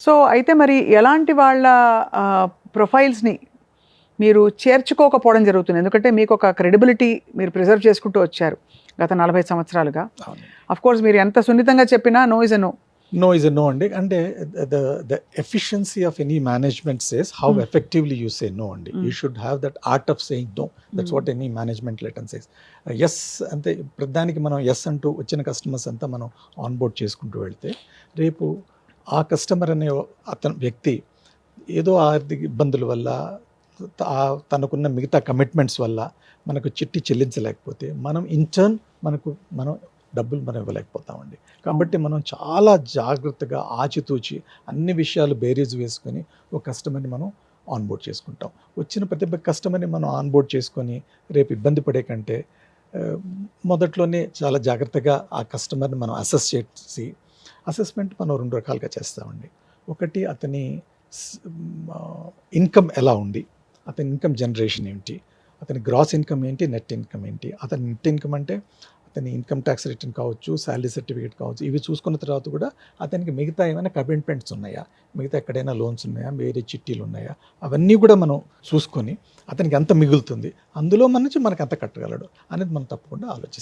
So, అయితే మరి ఎలాంటి వాళ్ళ ప్రొఫైల్స్‌ని మీరు చేర్చుకోకపోవడం జరుగుతుంది? ఎందుకంటే మీకొక క్రెడిబిలిటీ మీరు ప్రిజర్వ్ చేసుకుంటూ వచ్చారు గత 40 సంవత్సరాలుగా. అవును. ఆఫ్‌కోర్స్ మీరు ఎంత సున్నితంగా చెప్పినా no is a no. No is a no అండి. అంటే the efficiency of any management says how effectively you say no అండి. You should have that art of saying no. That's what any management lesson says. Yes అంతే ప్రతిదానికి మనం yes అంటూ వచ్చిన customers అంతా మనం ఆన్ బోర్డ్ చేసుకుంటూ వెళ్తే రేపు ఆ కస్టమర్ అనే అతని వ్యక్తి ఏదో ఆర్థిక ఇబ్బందుల వల్ల తనకున్న మిగతా కమిట్మెంట్స్ వల్ల మనకు చిట్టి చెల్లించలేకపోతే మనం ఇంటర్న్ మనం డబ్బులు మనం ఇవ్వలేకపోతామండి. కాబట్టి మనం చాలా జాగ్రత్తగా ఆచితూచి అన్ని విషయాలు బేరీజు వేసుకొని ఒక కస్టమర్ని మనం ఆన్బోర్డ్ చేసుకుంటాం. వచ్చిన ప్రతి కస్టమర్ని మనం ఆన్బోర్డ్ చేసుకొని రేపు ఇబ్బంది పడే కంటే మొదట్లోనే చాలా జాగ్రత్తగా ఆ కస్టమర్ని మనం అసెస్ చేసి అసెస్మెంట్ మనం 2 రకాలుగా చేస్తామండి. ఒకటి అతని ఇన్కమ్ ఎలా ఉంది, అతని ఇన్కమ్ జనరేషన్ ఏంటి, అతని గ్రాస్ ఇన్కమ్ ఏంటి, నెట్ ఇన్కమ్ ఏంటి. అతని నెట్ ఇన్కమ్ అంటే అతని ఇన్కమ్ ట్యాక్స్ రిటర్న్ కావచ్చు, శాలరీ సర్టిఫికేట్ కావచ్చు. ఇవి చూసుకున్న తర్వాత కూడా అతనికి మిగతా ఏమైనా కమిట్మెంట్స్ ఉన్నాయా, మిగతా ఎక్కడైనా లోన్స్ ఉన్నాయా, వేరే చిట్టీలు ఉన్నాయా, అవన్నీ కూడా మనం చూసుకొని అతనికి ఎంత మిగులుతుంది, అందులో నుంచి మనకు ఎంత కట్టగలడు అనేది మనం తప్పకుండా ఆలోచిస్తాం.